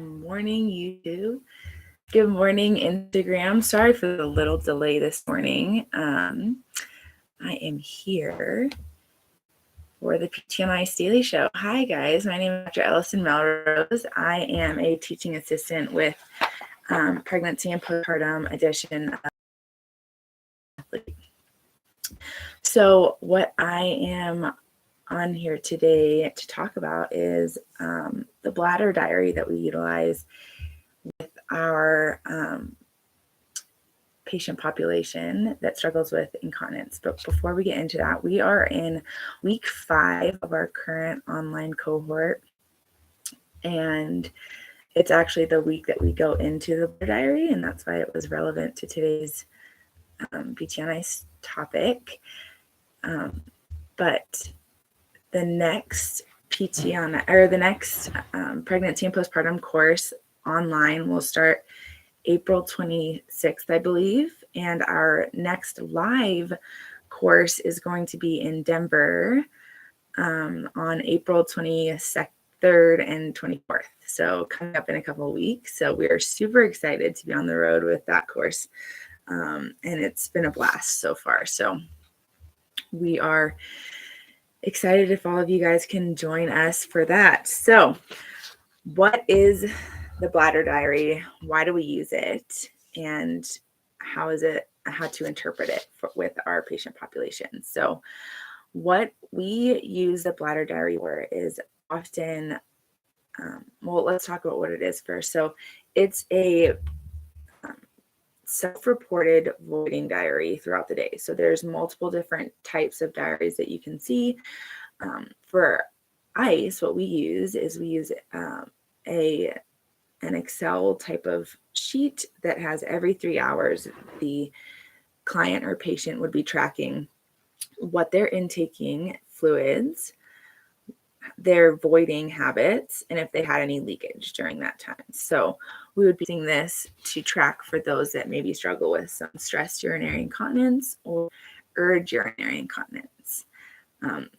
Morning, YouTube. Good morning, Instagram. Sorry for the little delay this morning. I am here for the PTMI Daily Show. Hi, guys. My name is Dr. Ellison Melrose. I am a teaching assistant with Pregnancy and Postpartum Edition. So what I am on here today to talk about is the Bladder Diary that we utilize with our patient population that struggles with incontinence. But before we get into that, we are in week 5 of our current online cohort, and it's actually the week that we go into the Bladder Diary, and that's why it was relevant to today's PTNI topic. But the next PTN or the next pregnancy and postpartum course online will start April 26th, I believe. And our next live course is going to be in Denver on April 23rd and 24th. So coming up in a couple of weeks. So we are super excited to be on the road with that course. And it's been a blast so far. So we are excited if all of you guys can join us for that. So what is the Bladder Diary? Why do we use it? And how to interpret it with our patient population? So what we use the Bladder Diary for is often, well, let's talk about what it is first. So it's a self-reported voiding diary throughout the day. So there's multiple different types of diaries that you can see. For ICE, what we use is an Excel type of sheet that has every 3 hours the client or patient would be tracking what they're intaking fluids, their voiding habits, and if they had any leakage during that time. So we would be using this to track for those that maybe struggle with some stress urinary incontinence or urge urinary incontinence.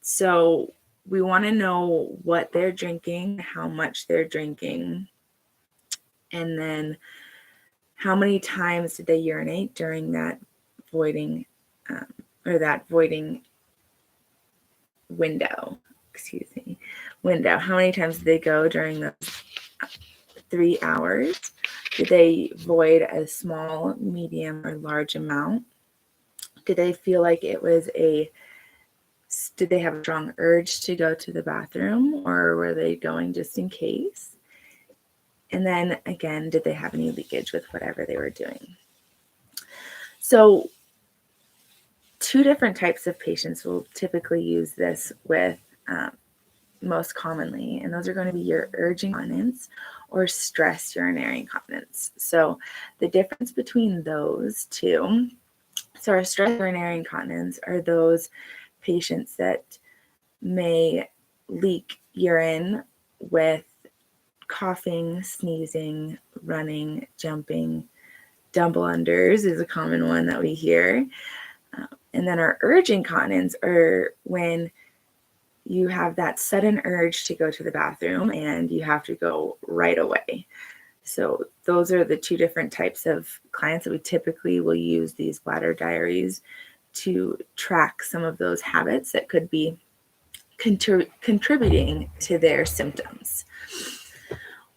So we want to know what they're drinking, how much they're drinking, and then how many times did they urinate during that voiding window. How many times did they go during those 3 hours? Did they void a small, medium, or large amount? Did they feel like did they have a strong urge to go to the bathroom, or were they going just in case? And then again, did they have any leakage with whatever they were doing? So 2 different types of patients will typically use this with most commonly, and those are going to be your urge incontinence or stress urinary incontinence. So the difference between those two, so our stress urinary incontinence are those patients that may leak urine with coughing, sneezing, running, jumping. Double unders is a common one that we hear. And then our urge incontinence are when you have that sudden urge to go to the bathroom and you have to go right away. So those are the 2 different types of clients that we typically will use these bladder diaries to track some of those habits that could be contributing to their symptoms.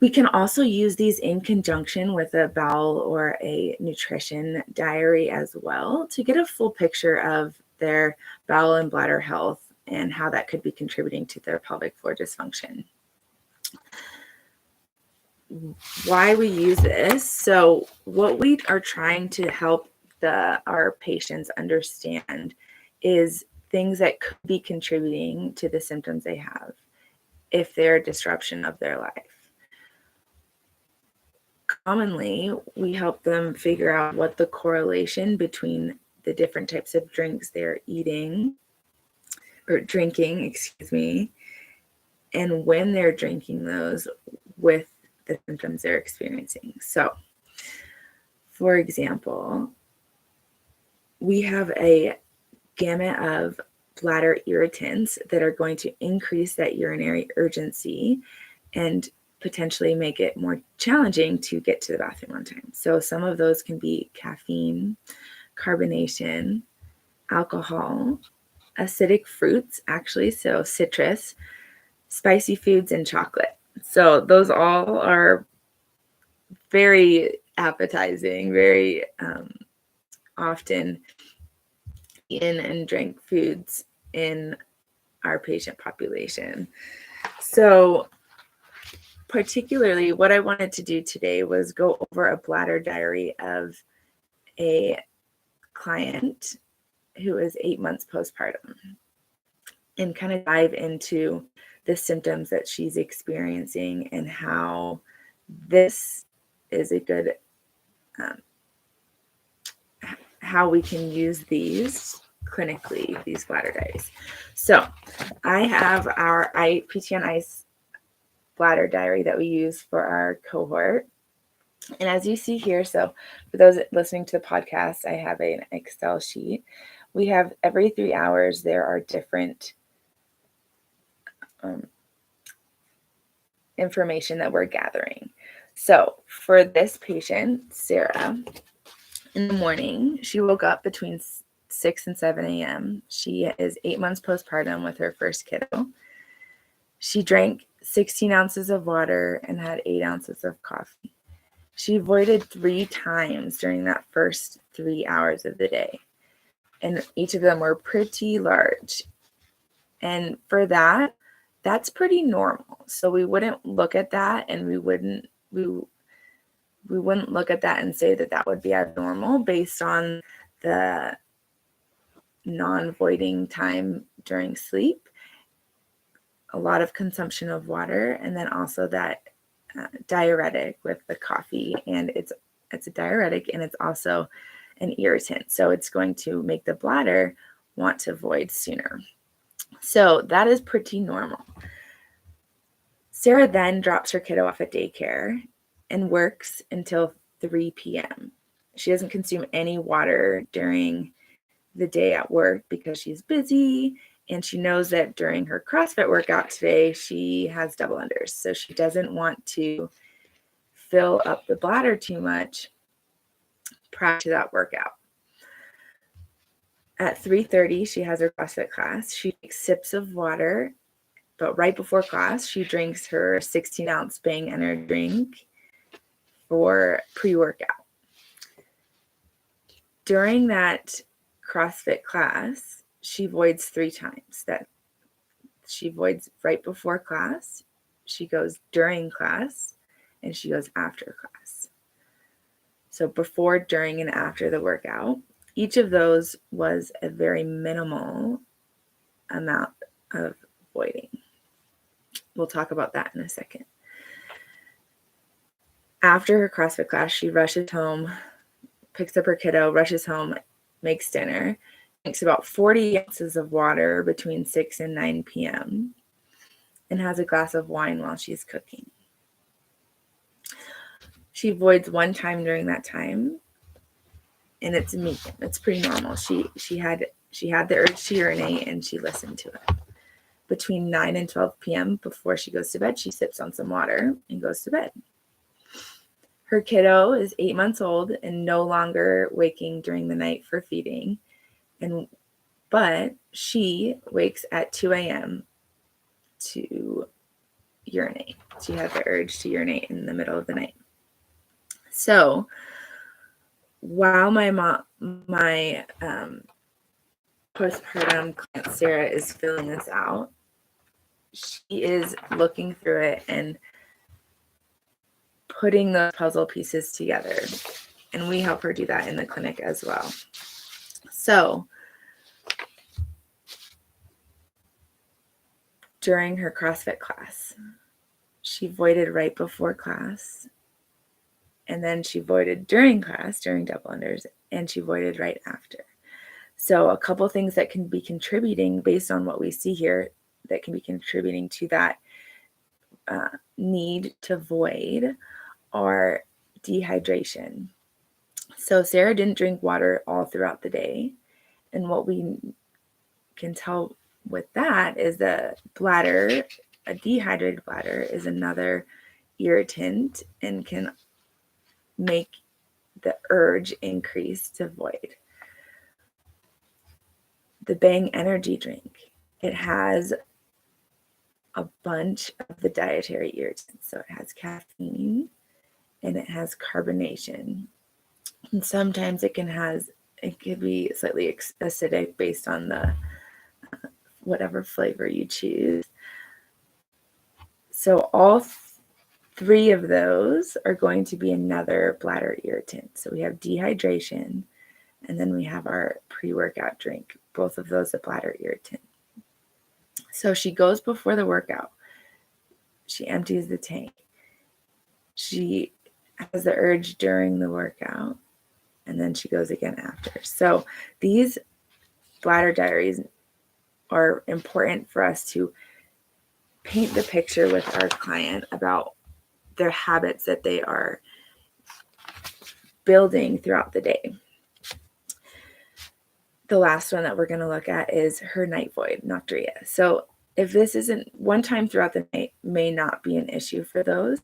We can also use these in conjunction with a bowel or a nutrition diary as well to get a full picture of their bowel and bladder health and how that could be contributing to their pelvic floor dysfunction. Why we use this? So what we are trying to help our patients understand is things that could be contributing to the symptoms they have if they're a disruption of their life. Commonly, we help them figure out what the correlation between the different types of drinks they're drinking, and when they're drinking those with the symptoms they're experiencing. So, for example, we have a gamut of bladder irritants that are going to increase that urinary urgency and potentially make it more challenging to get to the bathroom on time. So some of those can be caffeine, carbonation, alcohol, acidic fruits, actually, so citrus, spicy foods, and chocolate. So those all are very appetizing, very often eaten and drank foods in our patient population. So particularly what I wanted to do today was go over a bladder diary of a client who is 8 months postpartum and kind of dive into the symptoms that she's experiencing and how this is a good, how we can use these clinically, these bladder diaries. So I have our PT on Ice bladder diary that we use for our cohort. And as you see here, so for those listening to the podcast, I have an Excel sheet. We have every 3 hours, there are different information that we're gathering. So for this patient, Sarah, in the morning, she woke up between 6 and 7 a.m. She is 8 months postpartum with her first kiddo. She drank 16 ounces of water and had 8 ounces of coffee. She voided 3 times during that first 3 hours of the day, and each of them were pretty large. And for that, that's pretty normal. So we wouldn't look at that, and we wouldn't look at that and say that that would be abnormal based on the non-voiding time during sleep, a lot of consumption of water, and then also that diuretic with the coffee. And it's a diuretic, and it's also an irritant. So it's going to make the bladder want to void sooner. So that is pretty normal. Sarah then drops her kiddo off at daycare and works until 3 p.m. She doesn't consume any water during the day at work because she's busy, and she knows that during her CrossFit workout today, she has double unders. So she doesn't want to fill up the bladder too much prior to that workout. At 3:30, she has her CrossFit class. She takes sips of water, but right before class, she drinks her 16-ounce Bang Energy drink for pre-workout. During that CrossFit class, she voids 3 times. That she voids right before class, she goes during class, and she goes after class. So before, during, and after the workout, each of those was a very minimal amount of voiding. We'll talk about that in a second. After her CrossFit class, she rushes home, picks up her kiddo, rushes home, makes dinner, drinks about 40 ounces of water between 6 and 9 p.m., and has a glass of wine while she's cooking. She voids 1 time during that time, and it's medium. It's pretty normal. She had the urge to urinate, and she listened to it. Between 9 and 12 p.m., before she goes to bed, she sips on some water and goes to bed. Her kiddo is 8 months old and no longer waking during the night for feeding, but she wakes at 2 a.m. to urinate. She had the urge to urinate in the middle of the night. So while my postpartum client Sarah is filling this out, she is looking through it and putting the puzzle pieces together. And we help her do that in the clinic as well. So during her CrossFit class, she voided right before class, and then she voided during class, during double unders, and she voided right after. So a couple things that can be contributing based on what we see here that can be contributing to that need to void are dehydration. So Sarah didn't drink water all throughout the day. And what we can tell with that is the bladder, a dehydrated bladder, is another irritant and can make the urge increase to void. The Bang energy drink, it has a bunch of the dietary irritants. So it has caffeine and it has carbonation. And sometimes it could be slightly acidic based on the whatever flavor you choose. So all three of those are going to be another bladder irritant. So we have dehydration, and then we have our pre-workout drink. Both of those are bladder irritant. So she goes before the workout. She empties the tank. She has the urge during the workout, and then she goes again after. So these bladder diaries are important for us to paint the picture with our client about their habits that they are building throughout the day. The last one that we're going to look at is her night void, Nocturia. So if this isn't one time throughout the night, may not be an issue for those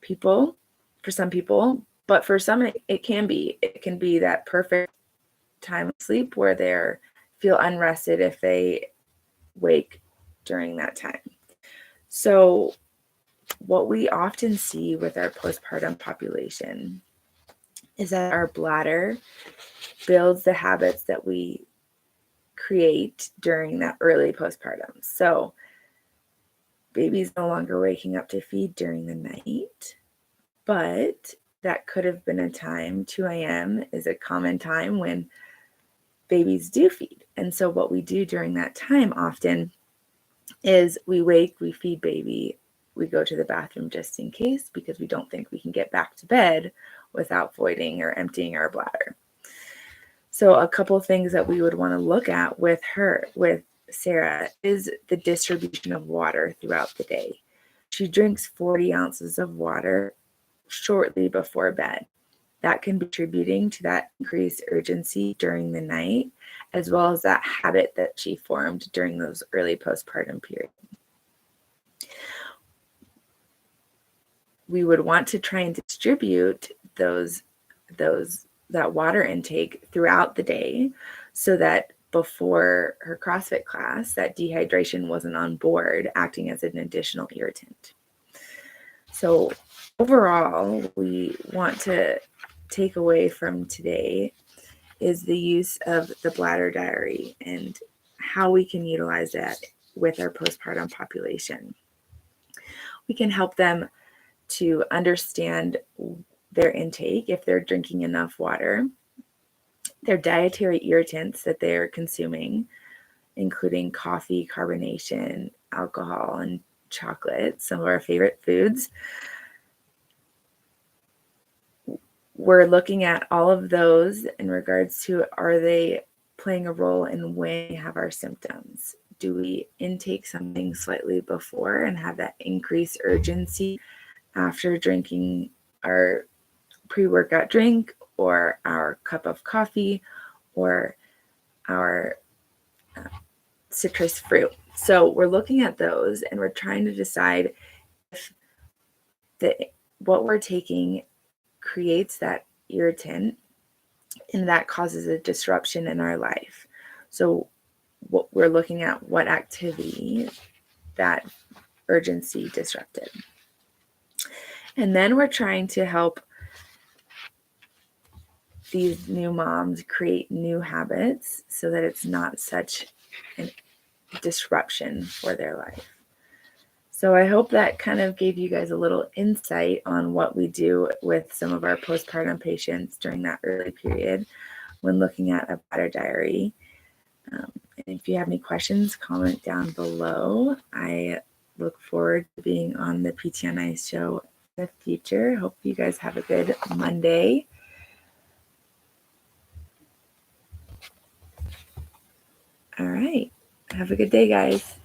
people, for some people, but for some it can be. It can be that perfect time of sleep where they feel unrested if they wake during that time. So what we often see with our postpartum population is that our bladder builds the habits that we create during that early postpartum. So baby's no longer waking up to feed during the night, but that could have been a time, 2 a.m. is a common time when babies do feed. And so what we do during that time often is we wake, we feed baby, we go to the bathroom just in case because we don't think we can get back to bed without voiding or emptying our bladder. So a couple of things that we would want to look at with Sarah, is the distribution of water throughout the day. She drinks 40 ounces of water shortly before bed. That can be contributing to that increased urgency during the night, as well as that habit that she formed during those early postpartum periods. We would want to try and distribute that water intake throughout the day so that before her CrossFit class, that dehydration wasn't on board, acting as an additional irritant. So overall, we want to take away from today is the use of the Bladder Diary and how we can utilize that with our postpartum population. We can help them to understand their intake, if they're drinking enough water, their dietary irritants that they're consuming, including coffee, carbonation, alcohol, and chocolate, some of our favorite foods. We're looking at all of those in regards to, are they playing a role in when we have our symptoms? Do we intake something slightly before and have that increased urgency after drinking our pre-workout drink or our cup of coffee or our citrus fruit? So we're looking at those and we're trying to decide if what we're taking creates that irritant and that causes a disruption in our life. So what we're looking at, what activity that urgency disrupted. And then we're trying to help these new moms create new habits so that it's not such a disruption for their life. So I hope that kind of gave you guys a little insight on what we do with some of our postpartum patients during that early period when looking at a Bladder Diary. And if you have any questions, comment down below. I look forward to being on the PT on Ice show in the future. Hope you guys have a good Monday. All right. Have a good day, guys.